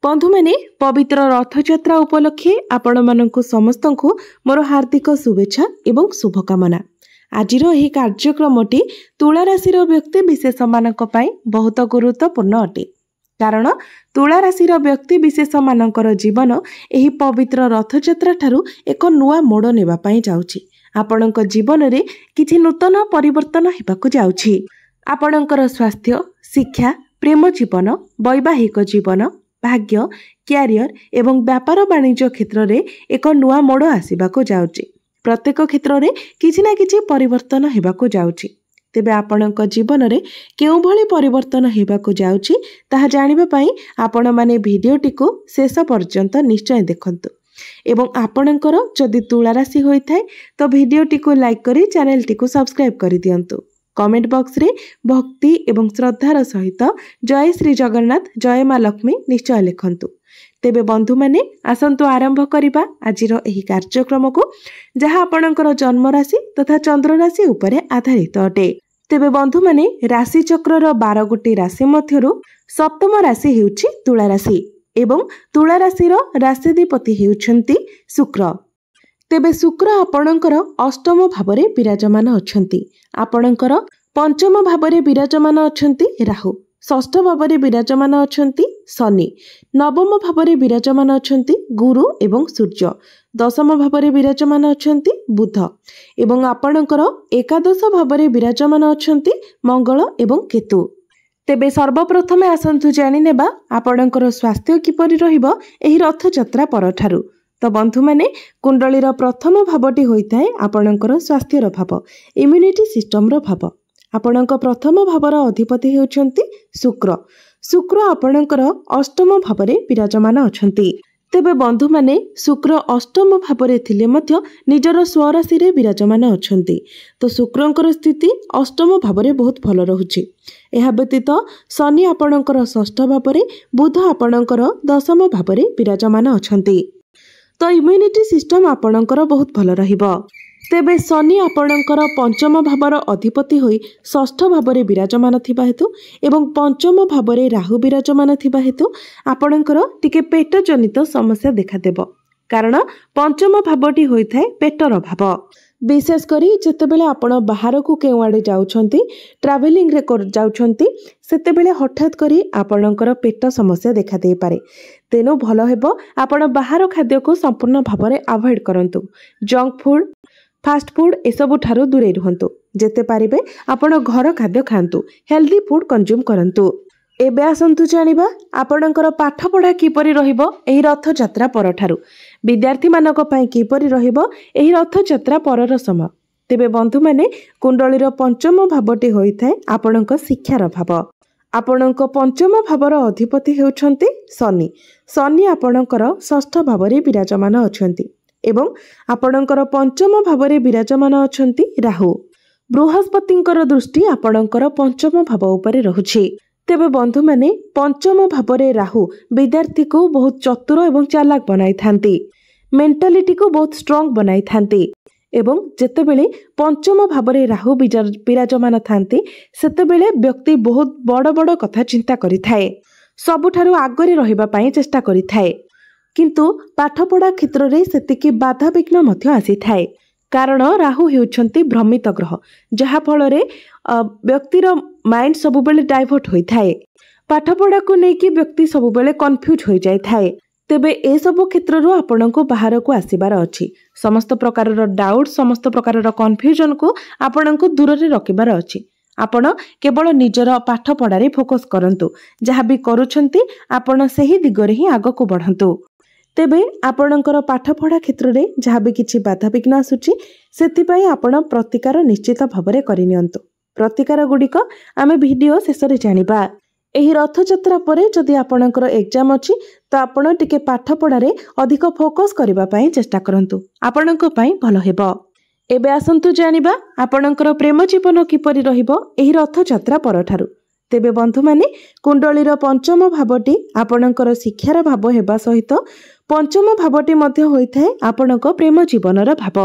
बंधु मैंने पवित्र रथयात्रा उपलक्षे आपण मानक समस्त मोर हार्दिक शुभेच्छा एवं शुभकामना। आज कार्यक्रमटी तुला राशि व्यक्ति विशेष मानक बहुत गुरुत्वपूर्ण अटे। कारण तुला राशि व्यक्ति विशेष मानकर जीवन यही पवित्र रथयात्रा ठारू एक नुआ मोड़ नेबाई जाउछि। आपणक जीवन में किछि नूतन परिवर्तन हेबाकु जाउछि। आपणकर स्वास्थ्य, शिक्षा, प्रेम जीवन, वैवाहिक जीवन, भाग्य, क्यारियर एवं व्यापार वाणिज्य क्षेत्र में एक नुआ मोड़ आसवाक जाउछि। प्रत्येक क्षेत्र में किछि ना किछि परिवर्तन हेबाकु जाउछि। तेबे आपणक जीवन में केउ भली परिवर्तन हेबाकु जाउछि ताहा जानिबा पई आपण माने भिडियोटी को शेष पर्यंत निश्चय देखंतु। एवं आपणकर जदि तुला राशि होइथाय तो भिडियोटी को लाइक करी चैनल टी को सब्सक्राइब करि दियंतु। कमेंट बॉक्स रे भक्ति एवं श्रद्धार सहित जय श्री जगन्नाथ, जय माँ लक्ष्मी निश्चय लिखंतु। तेबे बंधु माने आसंतु आरंभ करिबा आजिर एही कार्यक्रम को, जहाँ आपणकर जन्म राशि तथा चंद्र राशि उपरे आधारित अटे। तेबे बंधु माने राशि चक्रर 12 गोटी राशि मध्यरु सप्तम राशि हेउछि तुला राशि एवं तुला राशिर राशिधिपति हेउछंती शुक्र। तेबे शुक्र आपणकर अष्टम भावरे विराजमान अछंती। आपणकर पंचम भावरे विराजमान अछंती राहु, षष्ठ भावरे विराजमान अछंती शनि, नवम भावरे विराजमान अछंती गुरु एवं सूर्य, दशम भावरे विराजमान अछंती बुध एवं आपणकर एकादश भावरे विराजमान अछंती मंगल एवं केतु। तेबे सर्वप्रथम आसंतु जानि नेबा आपणकर स्वास्थ्य किपरि रहिबो एही रथयात्रा परठारु। तो बंधु माने कुंडलीर प्रथम भावटी होइथाय आपणकर स्वास्थ्यर भाव, इम्यूनिटी सिस्टम रो भाव। आपणक प्रथम भावर अधिपति हेउछंती शुक्र। शुक्र आपणकर अष्टम भावरे विराजमान अछंती। तेबे बंधु माने शुक्र अष्टम भावरे थिले मध्य निजर स्वराशि रे विराजमान अछंती। तो शुक्रंकर स्थिति अष्टम भावरे बहुत भल रहुछि। एहा व्यतीत शनि आपणकर षष्ठ भावरे, बुध आपणकर दशम भावरे विराजमान अछंती। तो इम्यूनिटी सिस्टम आपणकर बहुत भल रहिबो। तेबे शनि आपणकर पंचम भावर अधिपति होई षष्ठ भावरे विराजमान थिबा हेतु एवं पंचम भावरे राहु विराजमान थिबा हेतु आपणकर टिके पेट जनित समस्या देखा देबो। कारण पंचम भावटी होइथाय पेटर भाव। विशेष करी जेतेबेले आपण बाहर को केउ आडे जाउछंती, ट्रैवलिंग रे जाउछंती, सेतेबेले हठात करी आपणकर पेट समस्या देखा दे पारे। तेनु भल हेबो आपण बाहर खाद्य को संपूर्ण भावरे अवॉइड करंतु। जंक फूड, फास्ट फूड एसबु ठारू दूरे रहंतु। जेते पारिबे आपण घर खाद्य खांतु, हेल्दी फूड कंज्यूम करंतु। एबे आसंतु जानिबा आपणकर पाठ पढ़ा किपरि रहिबो एही रथयात्रा परठारु। विद्यार्थी मानक पई किपरि रहिबो एही रथयात्रा परर समय। तेबे बंधु माने कुंडलीर पंचम भावटी होइथाय आपणक शिक्षार भाव। आपणक पंचम भावर अधिपति हेउछंती शनि। शनि आपणकर षष्ठ भावरे विराजमान अछंती एवं आपणकर पंचम भावरे विराजमान अछंती राहु। बृहस्पतिंकर दृष्टि आपणकर पंचम भाव उपरे रहुछि। तेबे बंधु माने पंचम भावरे राहु विद्यार्थी को बहुत चतुर एवं चालाक बनाई थांती, मेंटालिटी को बहुत स्ट्रांग बनाई थांती। एवं जेतेबेले पंचम भावरे राहु विराजमान थांती सेतेबेले व्यक्ति बहुत बड़ बड़ कथा चिंता करिथाए, सबुठारु आगरे रहिबा पई चेष्टा करिथाए। किंतु पाठपढ़ा क्षेत्र में सेतिकी बाधा विघ्न मध्य आसीथाए। कारण राहु हेउछंती भ्रमित ग्रह, जहा फल व्यक्तिर माइंड सबुबेले डाइवर्ट होइथाए। पाठपढ़ा को लेकिन व्यक्ति सबुबेले कन्फ्यूज हो जाय थाए। तेबे ए सब क्षेत्र आपण को बाहर को आसीबार अछि। समस्त प्रकार डाउट, समस्त प्रकार कन्फ्यूजन को आपण को दूर रे रखिबार अछि। आपण केवल निजर पाठ पढ़ारे फोकस करंतु। जहा भी करूछंती आपण सही दिगरे ही आग को बढ़ंतु। तेबे आपणकर पाठ पढ़ा क्षेत्र में जहाँ भी किसी बाधा विघ्न आसुची सेथिपाई आपण प्रतिकार निश्चित भावरे करिनियंतु। प्रतिकार गुड़िक आमे वीडियो शेष रे जानिबा। एही रथयात्रा परे जदि आपणकर एग्जाम अछि तो आपण टिके पाठ पढ़ारे अधिक फोकस करिबा पई चेष्टा करंतु, आपणक पई भलो हेबो। एबे आसंतु जानिबा आपणकर प्रेम जीवन किपरि रहिबो एही रथयात्रा परठारु। तेबे बंधु माने कुंडलीर पंचम भावटी आपणकर शिक्षार भाव हेबा सहित पंचम भावटी मध्य होइथाय आपणक प्रेम जीवनर भाव।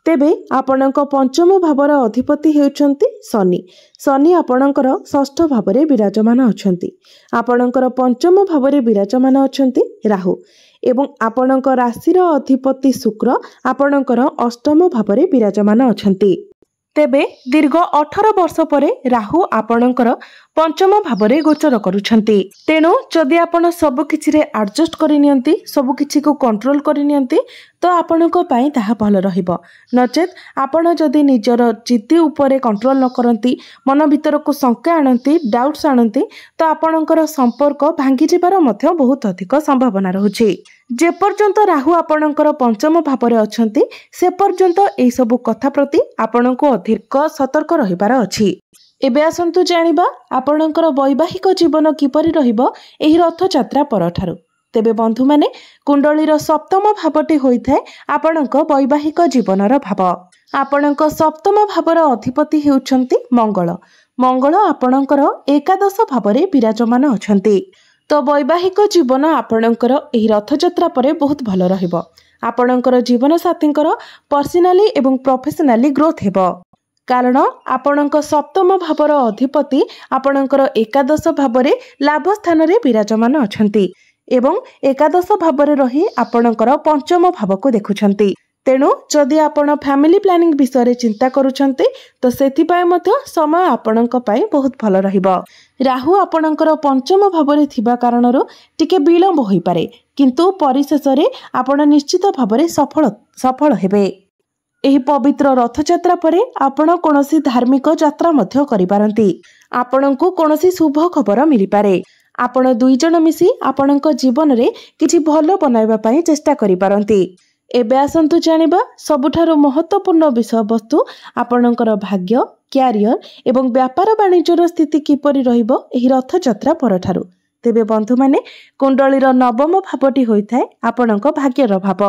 तेबे आपणक पंचम भावर अधिपति हेउछन्ति शनि। शनि आपणकर षष्ठ भावरे विराजमान अछन्ति। आपणकर पंचम भावरे विराजमान अछन्ति राहु एवं आपणक राशिर अधिपति शुक्र आपणकर अष्टम भावरे विराजमान अछन्ति। तेबे दीर्घ 18 वर्ष परे राहु आपणकर पंचम भावरे गोचर करुछन्ति। तेणु जदि आपण सब किछि रे एडजस्ट करि नियंती, सब किछि को कंट्रोल करि नियंती तो आपणक पई ताहा भल रहिबो। नचेत आपण जदि निजर जिद्दी उपरे कंट्रोल न करंती, मन भीतर को शंका आनंती, डाउट्स आनंती तो आपणकर संपर्क भांगी जिबार मध्य बहुत अधिक संभावना रहुछि। जे पर्यंत राहु आपणकर पंचम भावरे अछंती से पर्यंत एई सब कथा प्रति आपणको अधिक सतर्क रहिबार अछि। एबे आसंतु जानिबा आपणकर वैवाहिक जीवन किपरि रहिबो एही रथयात्रा परठारु। तेबे बंधु माने कुंडलीर सप्तम भावटी होइथाय आपणक वैवाहिक जीवनर भाव। आपणक सप्तम भावर अधिपति हेउछन्ति मंगल। मंगल आपणकर एकादश भावरे विराजमान अछन्ति। तो वैवाहिक जीवन आपणकर एही रथयात्रा परे बहुत भल रहिबो। आपणकर जीवन साथींकर पर्सनाली एवं प्रोफेशनाली ग्रोथ हेबो। कारण आपणक सप्तम भावर अधिपति आपणकर एकादश भावरे लाभ स्थान रे विराजमान अछन्ति एवं एकादश भावरे रही आपणकर पंचम भाव को देखुछन्ति। तेणु जदि आपण फैमिली प्लानिंग विषय रे चिंता करूछन्ति तो सेति पाए मध्य समय आपणक पाए बहुत भल रहिबो। राहु आपणकर पंचम भावरे थिबा कारणरो टिके विलंब होई पारे, किंतु परिशेष रे आपण निश्चित भावरे सफल हेबे। एही पवित्र रथयात्रा परे आपण कोनोसी धार्मिक यात्रा मध्य करि पारंती। आपणको कोनोसी शुभ खबर मिली पारे। आपण दुई जण मिसी आपणक जीवन रे किछि भलो बनाइबा पई चेष्टा करि पारंती। एबे आसंतु जानिबा सबुठारो महत्वपूर्ण विषय वस्तु आपणकर भाग्य, क्यारियर एवं व्यापार वाणिज्यर स्थिति किपरि रहिबो एही रथयात्रा परठारु। तेबे बंधु माने कुंडलीर नवम भावटी होइथाय आपणक भाग्यर भाव।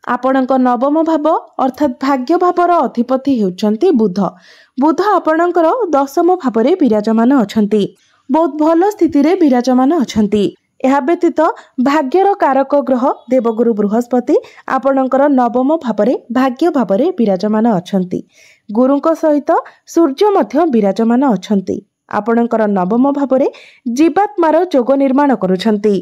आपणक नवम भाव अर्थात भाग्य भावर अधिपति हेउछन्ति बुध। बुध आपणकर दशम भावरे विराजमान अछन्ति। बहुत भल स्थिति रे विराजमान अछन्ति। एहा व्यतीत भाग्यर कारक ग्रह देवगुरु बृहस्पति आपणकर नवम भावरे भाग्य भावरे विराजमान अछन्ति। गुरुଙ୍କ सहित सूर्य मध्य विराजमान अछन्ति। आपणकर नवम भावरे जीवात्मार जोग निर्माण करुछन्ति।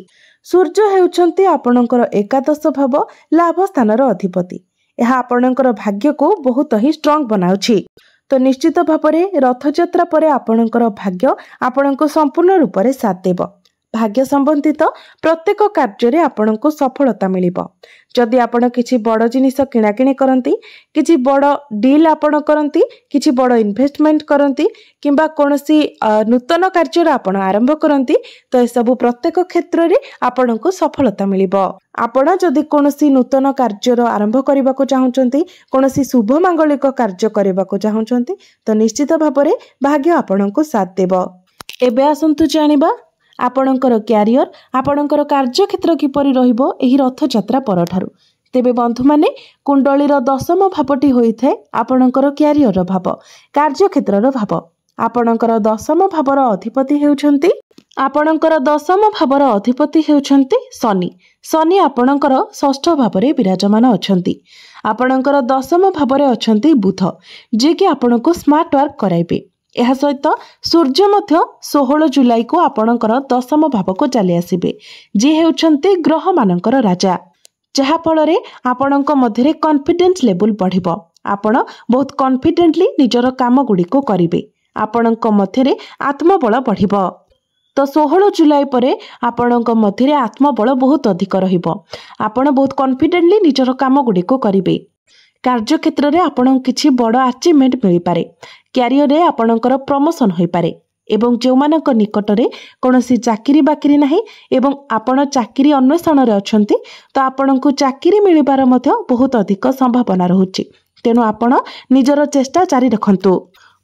सूर्य हेउछन्ति आपणकर एकादश भाव लाभ स्थानर अधिपति। एहा आपणकर भाग्य को बहुत ही स्ट्रांग बनाउछि। तो निश्चित भावरे रथयात्रा परे आपणकर भाग्य आपणको संपूर्ण रूप रे साथ देबो। भाग्य संबंधित प्रत्येक कार्य आपको सफलता मिलिबो। जदि आपण किछि बड़ जिनिस किणाकिणी करंती, किछि बड़ डील आपण करंती, किछि बड़ इन्वेस्टमेंट करंती किंबा कोनोसी नूतन कार्य आपण आरंभ करंती तो ए सब प्रत्येक क्षेत्र रे आपनको सफलता मिलिबो। आपण जदि कोनोसी नूतन कार्य आरंभ करबा को चाहुचंती, कोनोसी शुभ मांगलिक कार्य करबा को चाहुचंती तो निश्चित भाबरे भाग्य आपनको साथ देबो। एबे आसंतु जानिबा आपणकर क्यारियर, आपणकर कार्यक्षेत्र किपरि रहिबो एही रथयात्रा परठारु। तेबे बंधु माने कुंडलीर दशम भावटी होइथाय आपणकर क्यारियर भाव, कार्यक्षेत्रर भाव। आपणकर दशम भावर अधिपति हेउछन्ति शनि। शनि आपणकर षष्ठ भावरे विराजमान अछन्ति। आपणकर दशम भावरे अछन्ति बुध, जे कि आपणको स्मार्ट वर्क कराइबे। एहा सहित सूर्य मध्य 16 जुलाई को आपणकर दशम भाव को चली आसिबे, जे हेउछन्ति ग्रह मानकर राजा। जहा फल आपणक मध्यरे कॉन्फिडेंस लेवल बढ़िबो। आपण बहुत कॉन्फिडेंटली निजर काम गुडी को करिवे। आपणक मध्यरे आत्मबल बढ़िबो। तो 16 जुलाई परे आपणक मध्यरे आत्मबल बहुत अधिक रहिबो। आपण बहुत कॉन्फिडेंटली निजर काम गुडी को करिवे। कार्यक्षेत्र रे आपण किछि बड़ अचीवमेंट मिल पारे। क्यारियर रे आपणकर प्रमोशन होई पारे एवं जो मानक निकट रे कोनोसी चाकरी बाकरी नाही एवं आपण चाकरी अन्वेषण रे अछंती तो आपणको चाकरी मिलिबार मध्य बहुत अधिक संभावना रहुछि। तेनु आपण निजर चेष्टा जारी रखंतु।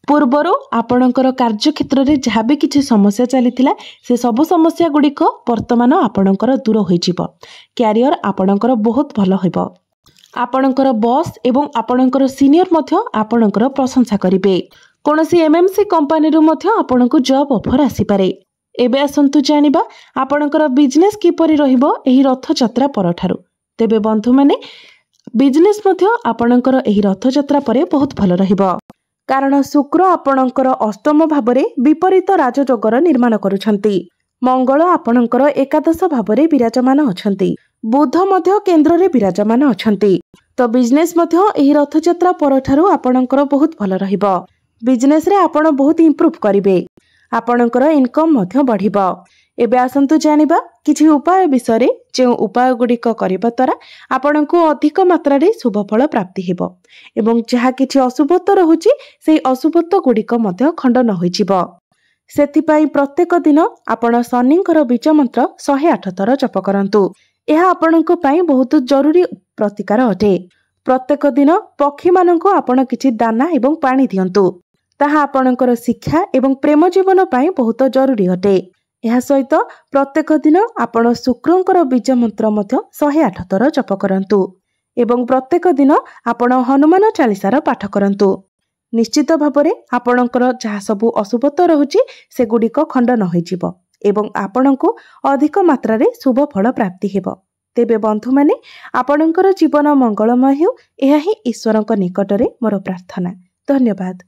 पूर्वरु आपणकर कार्यक्षेत्र रे जहाँ भी किछि समस्या चलीथिला से सब समस्या गुड़िक वर्तमान आपणकर दूर होई जिवो। क्यारियर आपणकर बहुत भल होइबो। आपणकर बॉस एवं आपणकर सीनियर मध्य आपणकर प्रशंसा करिवे। कोनोसी एमएमसी कंपनी रु मध्य आपणको जॉब ऑफर आसी पारे। एबे आसंतु जानिबा आपणकर बिजनेस किपरि रहिबो एही रथयात्रा परठारु। तेबे बंधु माने बिजनेस मध्य आपणकर एही रथयात्रा परे बहुत भल रहिबो कारण शुक्र आपणकर अष्टम भावरे विपरीत राजयोगर निर्माण करुछंती। मंगल आपणकर एकादश भावरे विराजमान अछंती। बुध मध्य केंद्र रे विराजमान अछंती। तो बिजनेस मध्य एही रथयात्रा परठारु आपणकर बहुत भल रहिबो। बिजनेस रे आपण बहुत इंप्रूव करिवे। आपणकर इनकम मध्य बढ़िबो। एबे आसंतु जानिबा किछि उपाय विषय रे जे उपाय गुडिक करिबा द्वारा आपणको अधिक मात्रा रे शुभ फल प्राप्ति हेबो एवं जहा किछि अशुभत्व रहुछि सेही अशुभत्व गुडिक मध्य खंडन होइजिबो। सेथिपाई प्रत्येक दिन आपण शनिंकर बीज मंत्र 108 थर जप करंतु। यह आपणको पई बहुत जरूरी प्रतिकार अटे। प्रत्येक दिन पक्षी माननको आपण किछि दाना एवं पानी दियंतु। ताहा आपणकर शिक्षा एवं प्रेम जीवन पई बहुत जरूरी अटे। यह सहित प्रत्येक दिन आपण शुक्रंकर बीज मंत्र मध्य 108 थर जप करंतु एवं प्रत्येक दिन आपण हनुमान चालीसार पाठ करंतु। निश्चित भावरे आपणकर जहा सबु अशुभत्व रहुछि से गुडिक खंडन होइजिबो एवं आपणको अधिक मात्रा रे शुभ फल प्राप्ति हेबो। तेबे बंधु माने आपणकर जीवन मंगलमय हेउ एहा ही ईश्वरक निकटरे मोर प्रार्थना। धन्यवाद।